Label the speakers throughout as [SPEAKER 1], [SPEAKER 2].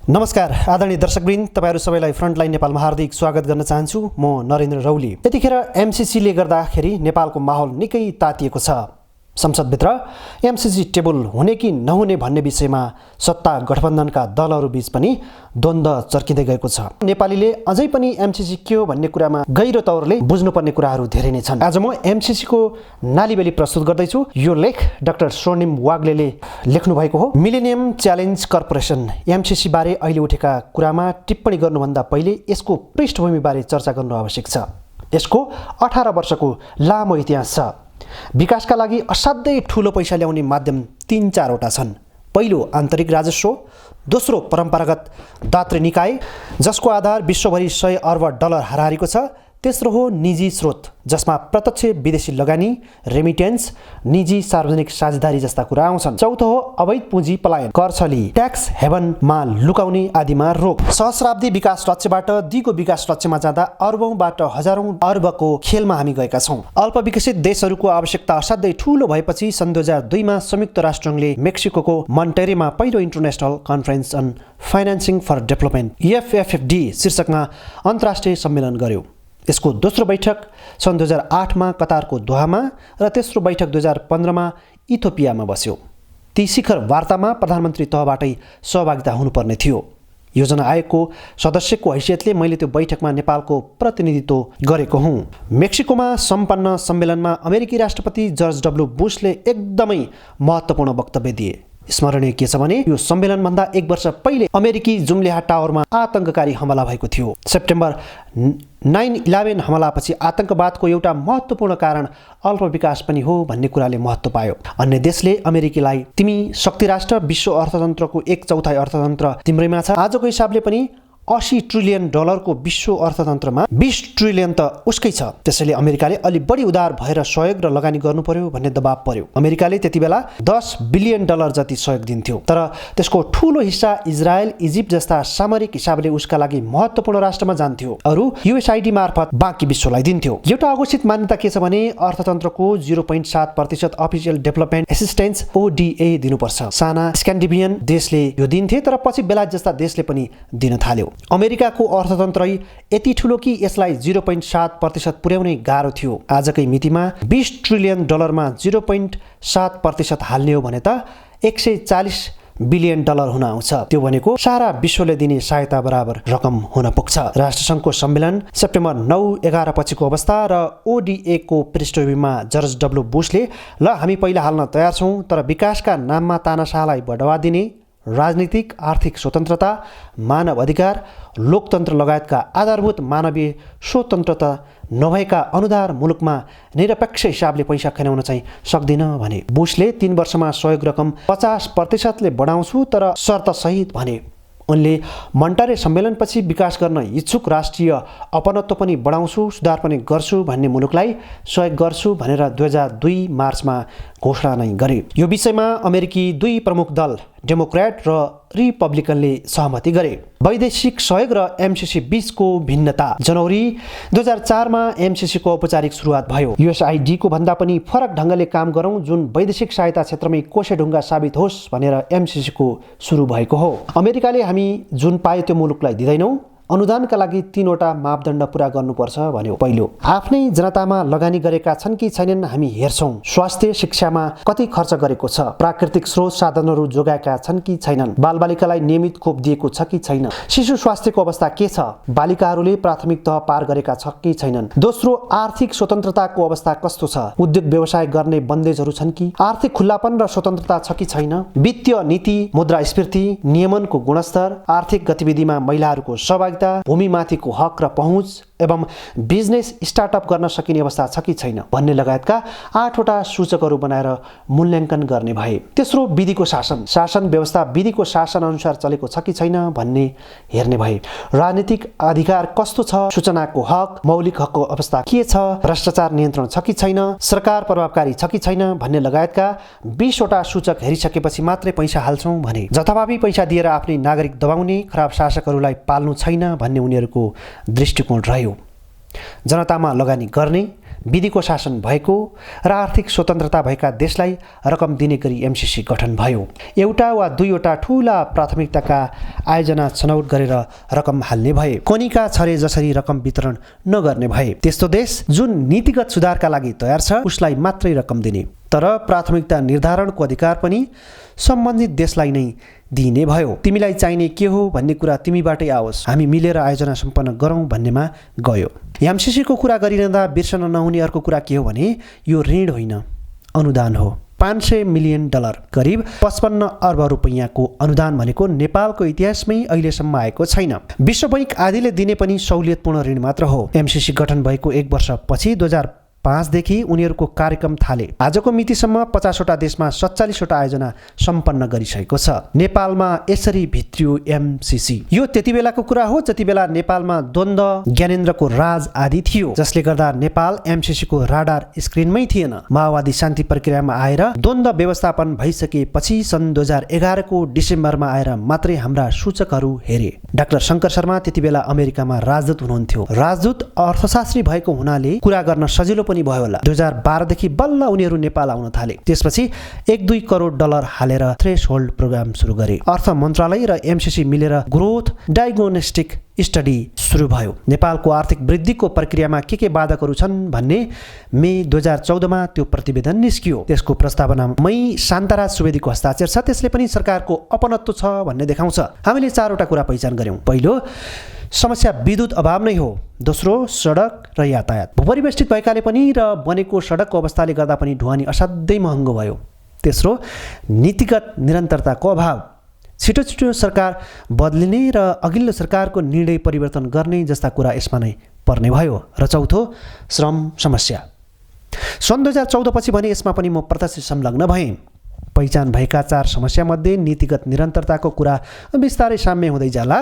[SPEAKER 1] नमस्कार आदरणीय दर्शकवृन्द, तपाईहरु सबैलाई फ्रन्टलाइन नेपालमा हार्दिक स्वागत गर्न चाहन्छु। म नरेन्द्र रौली। यतिखेर एमसीसीले गर्दाखेरि नेपालको माहौल निकै तातिएको छ। संसदभित्र एमसीसी टेबल हुने कि नहुने भन्ने विषयमा सत्ता गठबन्धनका दलहरू बीच पनि द्वन्द्व चर्किँदै गएको छ। नेपालीले अझै पनि एमसीसी के हो भन्ने कुरामा गहिरो तौरले बुझ्नुपर्ने कुराहरू धेरै नै छन्। आज म एमसीसी को नालीबेली प्रस्तुत गर्दैछु। यो लेख डाक्टर स्वर्णिम वाग्लेले लेख्नु भएको हो। मिलेनियम च्यालेन्ज कर्पोरेसन एमसीसी बारे अहिले उठेका कुरामा टिप्पणी गर्नुभन्दा पहिले यसको पृष्ठभूमि बारे चर्चा गर्नु आवश्यक छ। यसको 18 वर्षको लामो इतिहास छ। विकासका लागि असाध्यै ठूलो पैसा ल्याउने माध्यम 3-4 वटा छन्। पहिलो आन्तरिक राजस्व, दोस्रो परम्परागत दात्री निकाय जसको आधार विश्वभरि 100 अर्ब डलर हाराहारीको छ, तेस्रो हो निजी स्रोत जसमा प्रत्यक्ष विदेशी लगानी, रेमिटेन्स, निजी सार्वजनिक साझेदारी जस्ता कुरा आउँछन्। चौथो हो अवैध पुँजी पलायन, कर छली, ट्याक्स हेभनमा लुकाउने आदिमा रोक। सहस्राब्दी विकास लक्ष्यबाट दिगो विकास लक्ष्यमा जाँदा अर्बौंबाट हजारौं अर्बको खेलमा हामी गएका छौं। अल्पविकसित देशहरूको आवश्यकता असाध्यै ठूलो भएपछि सन् 2002 मा संयुक्त राष्ट्रसङ्घले मेक्सिकोको मन्टेरेमा पहिलो international conference on financing for development EFFD शीर्षकमा अन्तर्राष्ट्रिय सम्मेलन गर्यो। यसको दोस्रो बैठक सन् 2008 मा कतारको दोहामा र तेस्रो बैठक 2015 मा इथियोपियामा बस्यो। ती शिखर वार्तामा प्रधानमन्त्री तहबाटै सहभागिता हुनुपर्ने थियो। योजना आयोगको सदस्यको हैसियतले मैले त्यो बैठकमा नेपालको प्रतिनिधित्व गरेको हुँ। मेक्सिकोमा सम्पन्न सम्मेलनमा अमेरिकी राष्ट्रपति जर्ज डब्ल्यू बुशले एकदमै महत्त्वपूर्ण वक्तव्य दिए। स्मरणीय के छ भने यो सम्मेलनभन्दा 1 वर्ष पहिले अमेरिकी जुम्ल्याहा टावरमा आतंककारी हमला भएको थियो। सेप्टेम्बर 9/11 हमलापछि आतंकवादको एउटा महत्त्वपूर्ण कारण अल्प विकास पनि हो भन्ने कुराले महत्त्व पायो। अन्य देशले अमेरिकीलाई तिमी शक्ति राष्ट्र, विश्व अर्थतन्त्रको 1/4 अर्थतन्त्र तिम्रैमा छ, आजको हिसाबले पनि 80 ट्रिलियन डलरको विश्व अर्थतन्त्रमा 20 ट्रिलियन त उसकै छ। त्यसैले अमेरिकाले अलि बढी उदार भएर सहयोग र लगानी गर्नु पर्यो भन्ने दबाब पर्यो। अमेरिकाले त्यतिबेला 10 बिलियन डलर जति सहयोग दिन्थ्यो, तर त्यसको ठूलो हिस्सा इजरायल, इजिप्ट जस्ता सामरिक हिसाबले उसका लागि महत्त्वपूर्ण राष्ट्रमा जान्थ्यो। अरु USAID मार्फत बाँकी विश्वलाई दिन्थ्यो। एउटा अघोषित मान्यता के छ भने अर्थतन्त्रको 0.7% अफिसियल डेभलपमेन्ट एसिस्टेन्स ODA दिनुपर्छ। साना स्क्यान्डिनेभियन देशले यो दिन्थे, तर पछि बेलायत जस्ता देशले पनि दिन थाल्यो। अमेरिकाको अर्थतन्त्रै यति ठूलो कि यसलाई 0.7% पुर्याउनै गाह्रो थियो। आजकै मितिमा 20 ट्रिलियन डलरमा 0.7% हाल्ने हो भने त 140 बिलियन डलर हुन आउँछ। त्यो भनेको सारा विश्वले दिने सहायता बराबर रकम हुन पुग्छ। राष्ट्रसङ्घको सम्मेलन सेप्टेम्बर 9-11 पछिको अवस्था र ODA को पृष्ठभूमिमा जर्ज डब्ल्यू बुशले ल हामी पहिला हाल्न तयार छौं, तर विकासका नाममा तानाशाहलाई बढावा दिने, राजनीतिक आर्थिक स्वतन्त्रता, मानव अधिकार, लोकतन्त्र लगायतका आधारभूत मानवीय स्वतन्त्रता नभएका अनुदार मुलुकमा निरपेक्ष हिसाबले पैसा खन्याउन चाहिँ सक्दिन भने। बुशले 3 वर्षमा सहयोग रकम 50% बढाउँछु तर शर्त सहित भने। उनले मन्टारे सम्मेलनपछि विकास गर्न इच्छुक राष्ट्रिय अपनत्व पनि बढाउँछु, सुधार पनि गर्छु भन्ने मुलुकलाई सहयोग गर्छु भनेर 2002 मार्चमा घोषणा नै गरे। यो विषयमा अमेरिकी 2 प्रमुख दल डेमोक्रेट र रिपब्लिकनले सहमति गरे। वैदेशिक सहयोग र एमसीसी बीचको भिन्नता। जनवरी 2004 मा एमसीसी को औपचारिक सुरुवात भयो। USAID को भन्दा पनि फरक ढङ्गले काम गरौँ जुन वैदेशिक सहायता क्षेत्रमै कोसेढुङ्गा साबित होस् भनेर एमसीसी को सुरु भएको हो। अमेरिकाले हामी जुन पायो त्यो मुलुकलाई दिँदैनौँ। अनुदानका लागि 3 वटा मापदण्ड पूरा गर्नुपर्छ भन्यो। पहिलो, आफ्नै जनतामा लगानी गरेका छन् कि छैनन् हामी हेर्छौं। स्वास्थ्य शिक्षामा कति खर्च गरेको छ, प्राकृतिक स्रोत साधनहरू जोगाएका छन् कि छैनन्, बालबालिकालाई नियमित खोप दिएको छ कि छैन, शिशु स्वास्थ्यको अवस्था के छ, बालिकाहरूले प्राथमिक तह पार गरेका छ कि छैनन्। दोस्रो, आर्थिक स्वतन्त्रताको अवस्था कस्तो छ, उद्योग व्यवसाय गर्ने बन्देजहरू छन् कि, आर्थिक खुल्लापन र स्वतन्त्रता छ कि छैन, वित्तीय नीति, मुद्रास्फीति, नियमनको गुणस्तर, आर्थिक गतिविधिमा महिलाहरूको सहभागिता, भूमिमाथिको हक र पहुँच एवं बिजनेस स्टार्टअप गर्न सकिने अवस्था छ कि छैन भन्ने लगायतका 8 वटा सूचकहरू बनाएर मूल्याङ्कन गर्ने भए। तेस्रो, विधिको शासन, शासन व्यवस्था विधिको शासन अनुसार चलेको छ कि छैन भन्ने हेर्ने भए। राजनीतिक अधिकार कस्तो छ, सूचनाको हक, मौलिक हकको अवस्था के छ, भ्रष्टाचार नियन्त्रण छ कि छैन, सरकार प्रभावकारी छ कि छैन भन्ने लगायतका 20 वटा सूचक हेरिसकेपछि मात्रै पैसा हाल्छौं भने। जथाभावी पैसा दिएर आफ्नै नागरिक दबाउने, खराब शासकहरूलाई पाल्नु छैन भन्ने उनीहरूको दृष्टिकोण रह्यो। जनतामा लगानी गर्ने, विधिको शासन भएको र आर्थिक स्वतन्त्रता भएका देशलाई रकम दिने गरी एमसिसी गठन भयो। एउटा वा दुईवटा ठूला प्राथमिकताका आयोजना छनौट गरेर रकम हाल्ने भए, कोनीका छरे जसरी रकम वितरण नगर्ने भए। त्यस्तो देश जुन नीतिगत सुधारका लागि तयार छ उसलाई मात्रै रकम दिने, तर प्राथमिकता निर्धारणको अधिकार पनि सम्बन्धित देशलाई नै दिइने भयो। तिमीलाई चाहिने के हो भन्ने कुरा तिमीबाटै आओस्, हामी मिलेर आयोजना सम्पन्न गरौँ भन्नेमा गयो। एमसिसीको कुरा गरिरहँदा बिर्सन नहुने अर्को कुरा के हो भने यो ऋण होइन, अनुदान हो। $500 मिलियन करिब 55 अर्ब रुपैयाँको अनुदान भनेको नेपालको इतिहासमै अहिलेसम्म आएको छैन। विश्व बैंक आदिले दिने पनि सहुलियतपूर्ण ऋण मात्र हो। एमसिसी गठन भएको 1 वर्षपछि 2005 देखि उनीहरूको कार्यक्रम थाले। आजको मितिसम्म 50 वटा देशमा 47 वटा आयोजना सम्पन्न गरिसकेको छ। नेपालमा यसरी भित्रियो एमसिसी। यो त्यति बेलाको कुरा हो जति बेला नेपालमा द्वन्द्व, ज्ञानेन्द्रको राज आदि थियो, जसले गर्दा नेपाल एमसिसीको राडार स्क्रिनमै थिएन। माओवादी शान्ति प्रक्रियामा आएर द्वन्द्व व्यवस्थापन भइसकेपछि सन् 2011 को डिसेम्बरमा आएर मात्रै हाम्रा सूचकहरू हेरे। डाक्टर शङ्कर शर्मा त्यति बेला अमेरिकामा राजदूत हुनुहुन्थ्यो। राजदूत अर्थशास्त्री भएको हुनाले कुरा गर्न सजिलो पनि भयो होला। 2012 देखि बल्ल उनीहरू नेपाल आउन थाले। त्यसपछि 1-2 करोड डलर हालेर थ्रेसहोल्ड प्रोग्राम सुरु गरे। अर्थ मन्त्रालय र एमसिसी मिलेर ग्रोथ डायग्नोस्टिक स्टडी सुरु भयो। नेपालको आर्थिक वृद्धिको प्रक्रियामा के बाधकहरू छन् भन्ने मे 2014 मा त्यो प्रतिवेदन निस्कियो। त्यसको प्रस्तावनामै शान्तराज सुवेदीको हस्ताक्षर छ। त्यसले पनि सरकारको अपनत्व छ भन्ने देखाउँछ। हामीले 4 वटा कुरा पहिचान गर्यौं। पहिलो, समस्या विद्युत अभाव नै हो। दोस्रो, सडक र यातायात भूपरिवेष्टित भएकाले पनि र बनेको सडकको अवस्थाले गर्दा पनि ढुवानी असाध्यै महँगो भयो। तेस्रो, नीतिगत निरन्तरताको अभाव, छिटो छिटो सरकार बदलिने र अघिल्लो सरकारको निर्णय परिवर्तन गर्ने जस्ता कुरा यसमा नै पर्ने भयो। र चौथो, श्रम समस्या। सन् 2014 पछि भने यसमा पनि म प्रत्यक्ष संलग्न भएँ। पहिचान भएका 4 समस्यामध्ये नीतिगत निरन्तरताको कुरा बिस्तारै साम्य हुँदै जाला।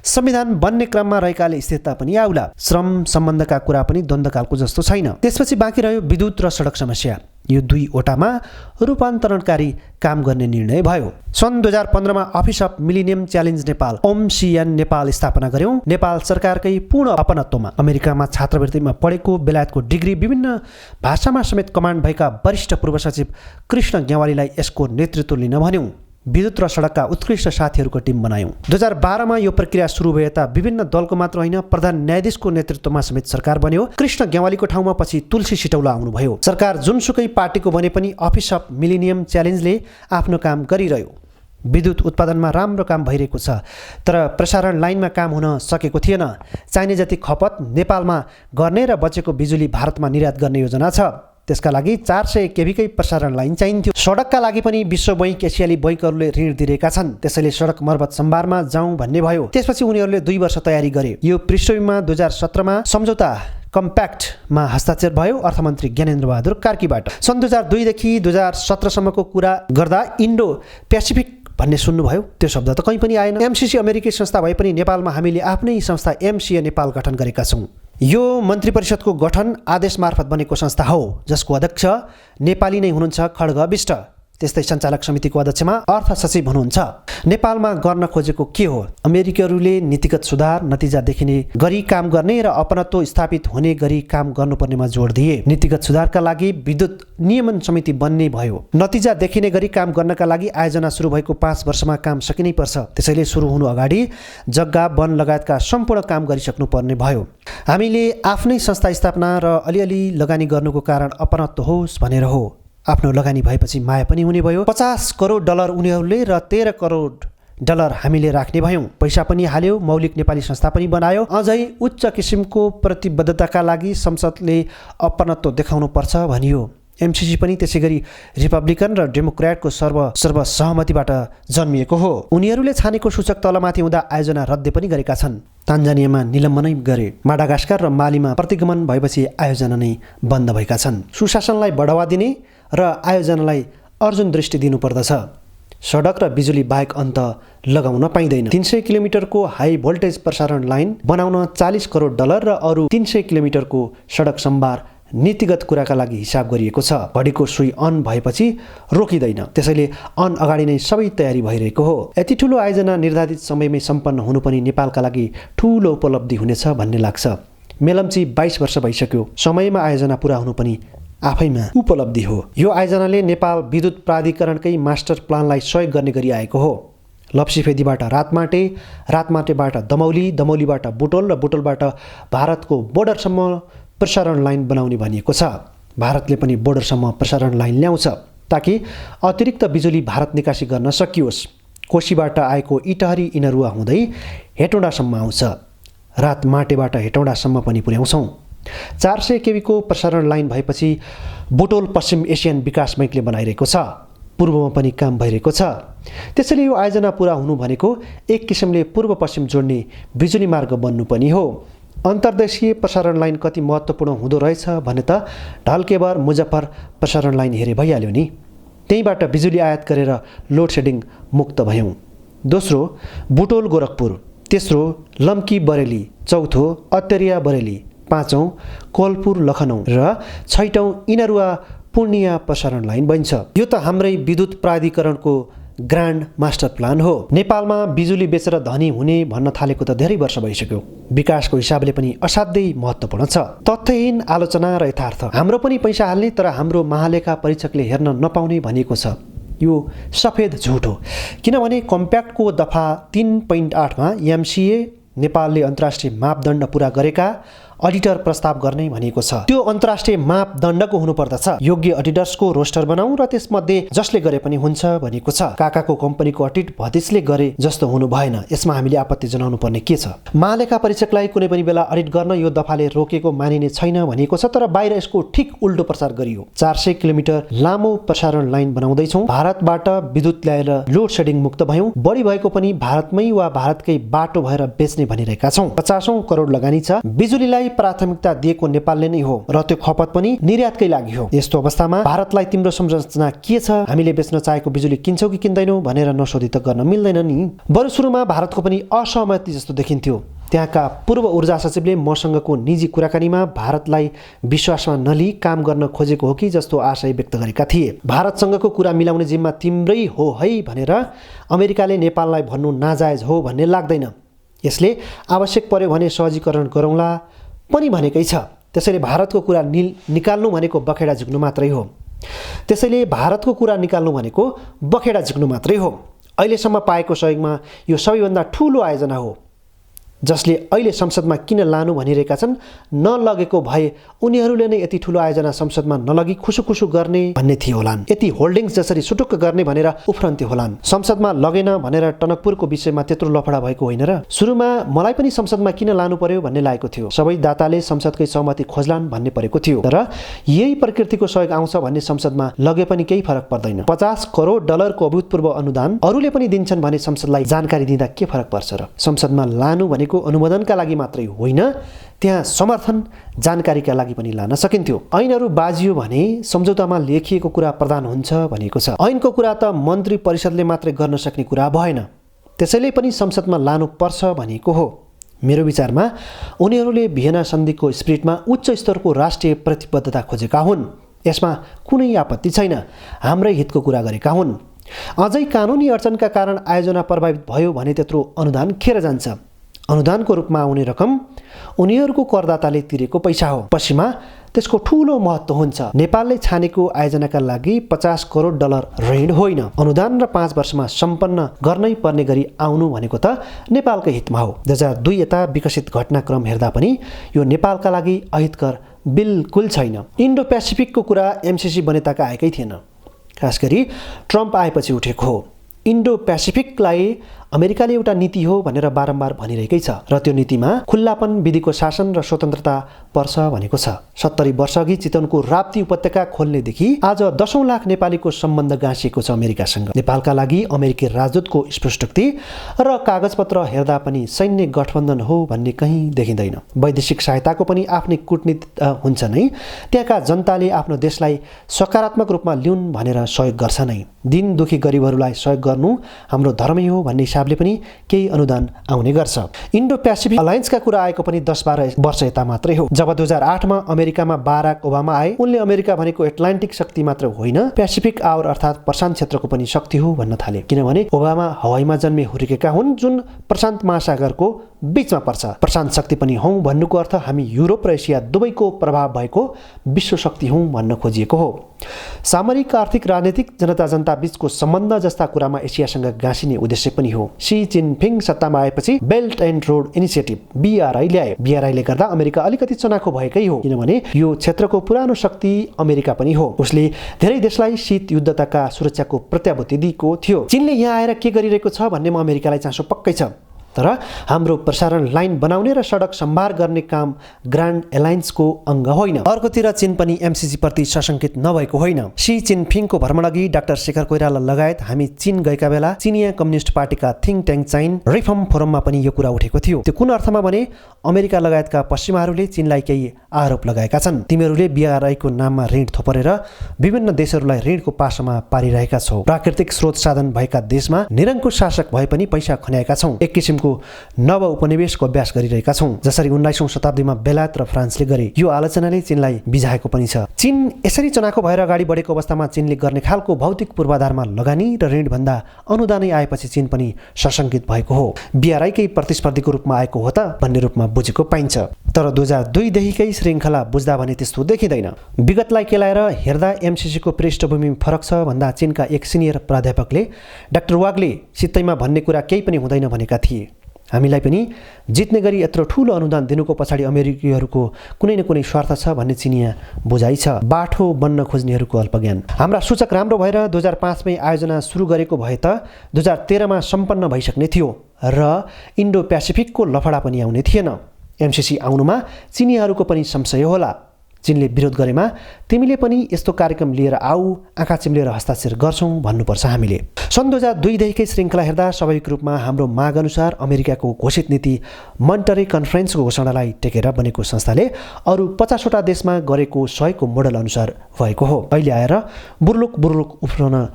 [SPEAKER 1] संविधान बन्ने क्रममा रहेकाले स्थिरता पनि आउला। श्रम सम्बन्धका कुरा पनि द्वन्द्वकालको जस्तो छैन। त्यसपछि बाँकी रह्यो विद्युत र सडक समस्या। यो 2 वटामा रूपान्तरणकारी काम गर्ने निर्णय भयो। सन् 2015 मा office of millennium challenge Nepal OMCN Nepal स्थापना गर्यौं। नेपाल सरकारकै पूर्ण अपनत्वमा अमेरिकामा छात्रवृत्तिमा पढेको, बेलायतको डिग्री, विभिन्न भाषामा समेत कमान्ड भएका वरिष्ठ पूर्व सचिव कृष्ण ग्यावालीलाई यसको नेतृत्व लिन भन्यौं। विद्युत र सडकका उत्कृष्ट साथीहरूको टिम बनायौं। 2012 मा यो प्रक्रिया सुरु भए ता विभिन्न दलको मात्र होइन, प्रधान न्यायाधीशको नेतृत्वमा समेत सरकार बन्यो। कृष्ण ग्यावालीको ठाउँमा पछि तुलसी सिटौला आउनुभयो। सरकार जुनसुकै पार्टीको बने पनि अफिस अफ मिलेनियम च्यालेन्जले आफ्नो काम गरिरह्यो। विद्युत उत्पादनमा राम्रो काम भइरहेको छ, तर प्रसारण लाइनमा काम हुन सकेको थिएन। चाहिने जति खपत नेपालमा गर्ने र बचेको बिजुली भारतमा निर्यात गर्ने योजना छ। त्यसका लागि 400 केभीकै प्रसारण लाइन चाहिन्थ्यो। सडकका लागि पनि विश्व बैंक, एसियाली बैंकहरूले ऋण दिएका छन्। त्यसैले सडक मर्मत सम्भारमा जाउँ भन्ने भयो। त्यसपछि उनीहरूले 2 वर्ष तयारी गरे। यो पृष्ठभूमिमा 2017 मा सम्झौता कम्प्याक्टमा हस्ताक्षर भयो अर्थमन्त्री ज्ञानेन्द्र बहादुर कार्कीबाट। सन् 2002 देखि 2017 सम्मको कुरा गर्दा इन्डो पेसिफिक भन्ने सुन्नुभयो? त्यो शब्द त कहीँ पनि आएन। एमसिसी अमेरिकी संस्था भए पनि नेपालमा हामीले आफ्नै संस्था MCA नेपाल गठन गरेका छौँ। यो मन्त्री परिषदको गठन आदेश मार्फत बनेको संस्था हो, जसको अध्यक्ष नेपाली नै हुनुहुन्छ खड्ग विष्ट। त्यस्तै सञ्चालक समितिको अध्यक्षमा अर्थ सचिव हुनुहुन्छ। नेपालमा गर्न खोजेको के हो? अमेरिकीहरूले नीतिगत सुधार, नतिजा देखिने गरी काम गर्ने र अपनत्व स्थापित हुने गरी काम गर्नुपर्नेमा जोड दिए। नीतिगत सुधारका लागि विद्युत नियमन समिति बन्ने भयो। नतिजा देखिने गरी काम गर्नका लागि आयोजना सुरु भएको 5 वर्षमा काम सकिनै पर्छ। त्यसैले सुरु हुनु अगाडि जग्गा, वन लगायतका सम्पूर्ण काम गरिसक्नु पर्ने भयो। हामीले आफ्नै संस्था स्थापना र अलिअलि लगानी गर्नुको कारण अपनत्व होस् भनेर हो। आफ्नो लगानी भएपछि माया पनि हुने भयो। 50 करोड डलर उनीहरूले र 13 करोड डलर हामीले राख्ने भयौँ। पैसा पनि हाल्यो, मौलिक नेपाली संस्था पनि बनायो। अझै उच्च किसिमको प्रतिबद्धताका लागि संसदले अपनत्व देखाउनु पर्छ भनियो। एमसिसी पनि त्यसै गरी रिपब्लिकन र डेमोक्रेटको सर्वसहमतिबाट जन्मिएको हो। उनीहरूले छानेको सूचक तलमाथि हुँदा आयोजना रद्द पनि गरेका छन्। तान्जानियामा निलम्बनै गरे। माडागास्कर र मालीमा प्रतिगमन भएपछि आयोजना नै बन्द भएका छन्। सुशासनलाई बढावा दिने र आयोजनालाई अर्जुन दृष्टि दिनुपर्दछ। सडक र बिजुली बाहेक अन्त लगाउन पाइँदैन। 300 किलोमिटरको हाई भोल्टेज प्रसारण लाइन बनाउन 40 करोड डलर र अरू 300 किलोमिटरको सडक सम्भार नीतिगत कुराका लागि हिसाब गरिएको छ। घडीको सुई अन भएपछि रोकिँदैन। त्यसैले अन अगाडि नै सबै तयारी भइरहेको हो। यति ठुलो आयोजना निर्धारित समयमै सम्पन्न हुनु पनि नेपालका लागि ठुलो उपलब्धि हुनेछ भन्ने लाग्छ। मेलम्ची 22 वर्ष भइसक्यो। समयमा आयोजना पुरा हुनु पनि आफैमा उपलब्धि हो। यो आयोजनाले नेपाल विद्युत प्राधिकरणकै मास्टर प्लानलाई सहयोग गर्ने गरी आएको हो। लप्सीफेदीबाट रातमाटे, रातमाटेबाट दमौली, दमौलीबाट बुटोल र बुटोलबाट भारतको बोर्डरसम्म प्रसारण लाइन बनाउने भनिएको छ। भारतले पनि बोर्डरसम्म प्रसारण लाइन ल्याउँछ ताकि अतिरिक्त बिजुली भारत निकासी गर्न सकियोस्। कोशीबाट आएको इटहरी इनरुवा हुँदै हेटौँडासम्म आउँछ। रातमाटेबाट हेटौँडासम्म पनि पुर्याउँछौँ। 400 केबीको प्रसारण लाइन भएपछि बुटोल पश्चिम एसियन विकास बैङ्कले बनाइरहेको छ। पूर्वमा पनि काम भइरहेको छ। त्यसैले यो आयोजना पुरा हुनु भनेको एक किसिमले पूर्व पश्चिम जोड्ने बिजुली मार्ग बन्नु पनि हो। अन्तर्देशीय प्रसारण लाइन कति महत्त्वपूर्ण हुँदो रहेछ भने त ढल्केबर मुजफ्फर प्रसारण लाइन हेरे भइहाल्यो नि। त्यहीँबाट बिजुली आयात गरेर लोड सेडिङ मुक्त भयौँ। दोस्रो बुटोल गोरखपुर, तेस्रो लम्की बरेली, चौथो अत्तरिया बरेली, पाँचौँ कोलपुर लखनऊ र छैटौँ इनरुवा पूर्णिया प्रसारण लाइन बन्छ। यो त हाम्रै विद्युत प्राधिकरणको ग्रान्ड मास्टर प्लान हो। नेपालमा बिजुली बेचेर धनी हुने भन्न थालेको त धेरै वर्ष भइसक्यो। विकासको हिसाबले पनि असाध्यै महत्त्वपूर्ण छ। तथ्यहीन आलोचना र यथार्थ। हाम्रो पनि पैसा हाल्ने तर हाम्रो महालेखा परीक्षकले हेर्न नपाउने भनिएको छ। यो सफेद झुट हो। किनभने कम्प्याक्टको दफा 3.8मा एमसिए नेपालले अन्तर्राष्ट्रिय मापदण्ड पुरा गरेका अडिटर प्रस्ताव गर्ने भनिएको छ। त्यो अन्तर्राष्ट्रिय मापदण्डको हुनुपर्दछ। योग्य अडिटर्सको रोस्टर बनाऊ र त्यसमध्ये जसले गरे पनि हुन्छ भनिएको छ। काकाको कम्पनीको अडिट भतिसले गरे जस्तो हुनु भएन। यसमा हामीले आपत्ति जनाउनु पर्ने के छ? महालेखा परीक्षकलाई कुनै पनि बेला अडिट गर्न यो दफाले रोकेको मानिने छैन भनिएको छ, तर बाहिर यसको ठिक उल्टो प्रचार गरियो। 400 किलोमिटर लामो प्रसारण लाइन बनाउँदैछौँ। भारतबाट विद्युत ल्याएर लोड सेडिङ मुक्त भयौँ। बढी भएको पनि भारतमै वा भारतकै बाटो भएर बेच्ने भनिरहेका छौँ। 50औं करोड लगानी छ। बिजुलीलाई प्राथमिकता दिएको नेपालले नै हो र त्यो खपत पनि निर्यातकै लागि हो। यस्तो अवस्थामा भारतलाई तिम्रो संरचना के छ, हामीले बेच्न चाहेको बिजुली किन्छौ कि किन्दैनौ भनेर नसोधी त गर्न मिल्दैन नि। बरु सुरुमा भारतको पनि असहमति जस्तो देखिन्थ्यो। त्यहाँका पूर्व ऊर्जा सचिवले मसँगको निजी कुराकानीमा भारतलाई विश्वासमा नलिई काम गर्न खोजेको हो कि जस्तो आशय व्यक्त गरेका थिए। भारतसँगको कुरा मिलाउने जिम्मा तिम्रै हो है भनेर अमेरिकाले नेपाललाई भन्नु नाजायज हो भन्ने लाग्दैन। यसले आवश्यक पर्यो भने सहजीकरण गरौँला पनि भनेकै छ। त्यसैले भारतको कुरा निकाल्नु भनेको बखेडा झिक्नु मात्रै हो। अहिलेसम्म पाएको सहयोगमा यो सबैभन्दा ठुलो आयोजना हो। जसले अहिले संसदमा किन लानु भनिरहेका छन्, नलगेको भए उनीहरूले नै यति ठुलो आयोजना संसदमा नलगी खुसुखुसु गर्ने भन्ने थियो होलान्। यति होल्डिङ्स जसरी सुटुक्क गर्ने भनेर उफ्रन्थे होलान्। संसदमा लगेन भनेर टनकपुरको विषयमा त्यत्रो लफडा भएको होइन र? सुरुमा मलाई पनि संसदमा किन लानु पर्यो भन्ने लागेको थियो। सबै दाताले संसदकै सहमति खोज्लान् भन्ने परेको थियो। तर यही प्रकृतिको सहयोग आउँछ भन्ने संसदमा लगे पनि केही फरक पर्दैन। 50 करोड डलरको अभूतपूर्व अनुदान अरूले पनि दिन्छन् भने संसदलाई जानकारी दिँदा के फरक पर्छ र? संसदमा लानु भनेको अनुमोदनका लागि मात्रै होइन, त्यहाँ समर्थन जानकारीका लागि पनि लान सकिन्थ्यो। ऐनहरू बाजियो भने सम्झौतामा लेखिएको कुरा प्रदान हुन्छ भनिएको छ। ऐनको कुरा त मन्त्री परिषदले मात्रै गर्न सक्ने कुरा भएन। त्यसैले पनि संसदमा लानुपर्छ भनिएको हो। मेरो विचारमा उनीहरूले भियना सन्धिको स्पिरिटमा उच्च स्तरको राष्ट्रिय प्रतिबद्धता खोजेका हुन्। यसमा कुनै आपत्ति छैन। हाम्रै हितको कुरा गरेका हुन्। अझै कानुनी अडचनका कारण आयोजना प्रभावित भयो भने त्यत्रो अनुदान खेर जान्छ। अनुदानको रूपमा आउने रकम उनीहरूको करदाताले तिरेको पैसा हो। पश्चिममा त्यसको ठुलो महत्त्व हुन्छ। नेपालले छानेको आयोजनाका लागि 50 करोड डलर ऋण होइन, अनुदान र 5 वर्षमा सम्पन्न गर्नै पर्ने गरी आउनु भनेको त नेपालकै हितमा हो। 2002 यता विकसित घटनाक्रम हेर्दा पनि यो नेपालका लागि अहितकर बिल्कुल छैन। इन्डो पेसिफिकको कुरा एमसिसी बनेताका आएकै थिएन। खास गरी ट्रम्प आएपछि उठेको हो। इन्डो पेसिफिकलाई अमेरिकाले एउटा नीति हो भनेर बारम्बार भनिरहेकै छ र त्यो नीतिमा खुल्लापन, विधिको शासन र स्वतन्त्रता पर्छ भनेको छ। 70 वर्ष अघि चितवनको राप्ती उपत्यका खोल्नेदेखि आज 10औं लाख नेपालीको सम्बन्ध गाँसिएको छ अमेरिकासँग। नेपालका लागि अमेरिकी राजदूतको स्पष्टोक्ति र कागजपत्र हेर्दा पनि सैन्य गठबन्धन हो भन्ने कहीँ देखिँदैन। वैदेशिक सहायताको पनि आफ्नै कूटनीति हुन्छ नै। त्यहाँका जनताले आफ्नो देशलाई सकारात्मक रूपमा लिउन् भनेर सहयोग गर्छ नै। दिन दुखी गरिबहरूलाई सहयोग गर्नु हाम्रो धर्मै हो भन्ने हिसाबले पनि केही अनुदान आउने गर्छ। इन्डो पेसिफिक अलायन्सका कुरा आएको पनि 10-12 वर्ष यता मात्रै हो। जब 2008मा अमेरिकामा बाराक ओबामा आए, उनले अमेरिका भनेको एटलान्टिक शक्ति मात्र होइन, पेसिफिक आवर अर्थात् प्रशान्त क्षेत्रको पनि शक्ति हो भन्न थाले। किनभने ओबामा हवाईमा जन्मे हुर्केका हुन् जुन प्रशान्त महासागरको बीचमा पर्छ। प्रशान्त शक्ति पनि हौं भन्नुको अर्थ हामी युरोप र एसिया दुवैको प्रभाव भएको विश्व शक्ति हौं भन्न खोजिएको हो। सामरिक, आर्थिक, राजनीतिक, जनता बीचको सम्बन्ध जस्ता कुरामा एसियासँग गाँसिने उद्देश्य पनि हो। सी जिनपिङ सत्तामा आएपछि belt and road initiative BRI ल्याए। BRI-ले गर्दा अमेरिका अलिकति चनाखो भएकै हो, किनभने यो क्षेत्रको पुरानो शक्ति अमेरिका पनि हो। उसले धेरै देशलाई शीत युद्धका सुरक्षाको प्रत्याभूति दिएको थियो। चीनले यहाँ आएर के गरिरहेको छ भन्नेमा अमेरिकालाई चासो पक्कै छ, तर हाम्रो प्रसारण लाइन बनाउने र सडक सम्भार गर्ने काम ग्रान्ड एलायन्सको अङ्ग होइन। अर्कोतिर चीन पनि MCC प्रति सशंकित नभएको होइन। सी जिनपिङको भ्रमणअघि डाक्टर शेखर कोइराला लगायत हामी चीन गएका बेला चिनिया कम्युनिस्ट पार्टीका थिङ्क ट्याङ्क चाइन रिफर्म फोरममा पनि यो कुरा उठेको थियो। त्यो कुन अर्थमा भने अमेरिका लगायतका पश्चिमाहरूले चीनलाई केही आरोप लगाएका छन्। तिमीहरूले BRI को नाममा ऋण थोपरेर विभिन्न देशहरूलाई ऋणको पासोमा पारिरहेका छौ। प्राकृतिक स्रोत साधन भएका देशमा निरङ्कुश शासक भए पनि पैसा खन्याएका छौ। एक किसिमको नव उपनिवेशको अभ्यास गरिरहेका छौं, जसरी 19औं शताब्दीमा बेलायत र फ्रान्सले गरे। यो आलोचनाले चीनलाई बिझाएको पनि छ। चीन यसरी चनाखो भएर अगाडि बढेको अवस्थामा चीनले गर्ने खालको भौतिक पूर्वाधारमा लगानी र ऋण भन्दा अनुदानै आएपछि चीन पनि सशंकित भएको हो। BRI कै प्रतिस्पर्धीको रूपमा आएको हो त भन्ने रूपमा बुझेको पाइन्छ। तर 2002 देखिकै श्रृङ्खला बुझ्दा भने त्यस्तो देखिँदैन। विगतलाई केलाएर हेर्दा MCC को पृष्ठभूमि फरक छ भन्दा चीनका एक सिनियर प्राध्यापकले डाक्टर वागले सित्तैमा भन्ने कुरा केही पनि हुँदैन भनेका थिए। हामीलाई पनि जित्ने गरी यत्रो ठूलो अनुदान दिनुको पछाडि अमेरिकीहरूको कुनै न कुनै स्वार्थ छ भन्ने चिनिया बुझाइ छ। बाठो बन्न खोज्नेहरूको अल्पज्ञान। हाम्रा सूचक राम्रो भएर 2005 मै आयोजना सुरु गरेको भए त 2013 मा सम्पन्न भइसक्ने थियो र इन्डो पेसिफिकको लफडा पनि आउने थिएन। MCC आउनुमा चिनियाहरूको पनि संशय होला। चीनले विरोध गरेमा तिमीले पनि यस्तो कार्यक्रम लिएर आऊ, आँखा चिम्लेर हस्ताक्षर गर्छौं भन्नुपर्छ हामीले। सन् 2002 देखिकै श्रृङ्खला हेर्दा स्वाभाविक रूपमा हाम्रो माग अनुसार अमेरिकाको घोषित नीति मन्टरे कन्फरेन्सको घोषणालाई टेकेर बनेको संस्थाले अरू 50 वटा देशमा गरेको सहयोगको मोडल अनुसार भएको हो। अहिले आएर बुर्लुक उफ्रन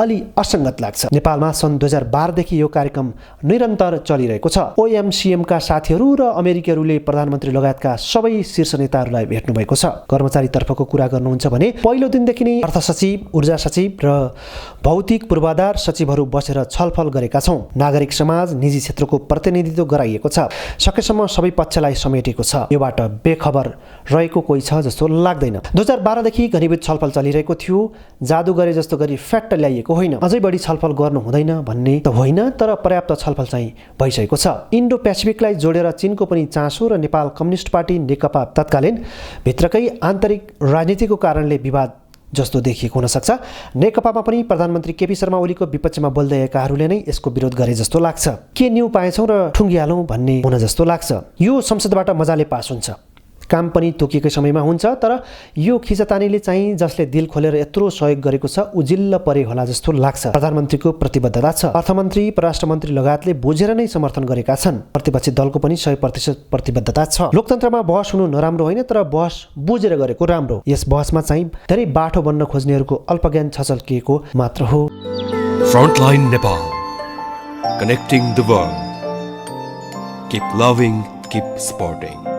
[SPEAKER 1] अलि असङ्गत लाग्छ। नेपालमा सन् 2012 देखि यो कार्यक्रम निरन्तर चलिरहेको छ। OMCM का साथीहरू र अमेरिकीहरूले प्रधानमन्त्री लगायतका सबै शीर्ष नेताहरूलाई भेट्नु भएको छ। कर्मचारी तर्फको कुरा गर्नुहुन्छ भने पहिलो दिनदेखि नै अर्थ सचिव, ऊर्जा सचिव र भौतिक पूर्वाधार सचिवहरू बसेर छलफल गरेका छौं। नागरिक समाज, निजी क्षेत्रको प्रतिनिधित्व गराइएको छ। सकेसम्म सबै पक्षलाई समेटेको छ। योबाट बेखबर रहेको कोही छ जस्तो लाग्दैन। 2012 देखि घनीभूत छलफल चलिरहेको थियो। जादु गरे जस्तो गरी फ्याक्ट ल्याइएको होइन। अझै बढी छलफल गर्नु हुँदैन भन्ने त होइन, तर पर्याप्त छलफल चाहिँ भइसकेको छ। इन्डो पेसिफिकलाई जोडेर चीनको पनि चासो र नेपाल कम्युनिस्ट पार्टी नेकपा तत्कालीन भित्रकै आन्तरिक राजनीतिको कारणले विवाद जस्तो देखिएको हुन सक्छ। नेकपामा पनि प्रधानमन्त्री केपी शर्मा ओलीको विपक्षमा बोल्दै आएकाहरूले नै यसको विरोध गरे जस्तो लाग्छ। के न्यू पाएछौँ र ठुङ्गिहालौँ भन्ने हुन जस्तो लाग्छ। यो संसदबाट मजाले पास हुन्छ, काम पनि तोकिएकै समयमा हुन्छ, तर यो खिचतानीले चाहिँ जसले दिल खोलेर यत्रो सहयोग गरेको छ उजिल्ल परे होला जस्तो लाग्छ। प्रधानमन्त्रीको प्रतिबद्धता छ। अर्थमन्त्री, परराष्ट्र मन्त्री लगायतले बुझेर नै समर्थन गरेका छन्। प्रतिपक्षी दलको पनि 100% प्रतिबद्धता छ। लोकतन्त्रमा बहस हुनु नराम्रो होइन, तर बहस बुझेर गरेको राम्रो। यस बहसमा चाहिँ धेरै बाठो बन्न खोज्नेहरूको अल्पज्ञान छचल्किएको मात्र हो।
[SPEAKER 2] Frontline Nepal, connecting the world. Keep loving, keep supporting.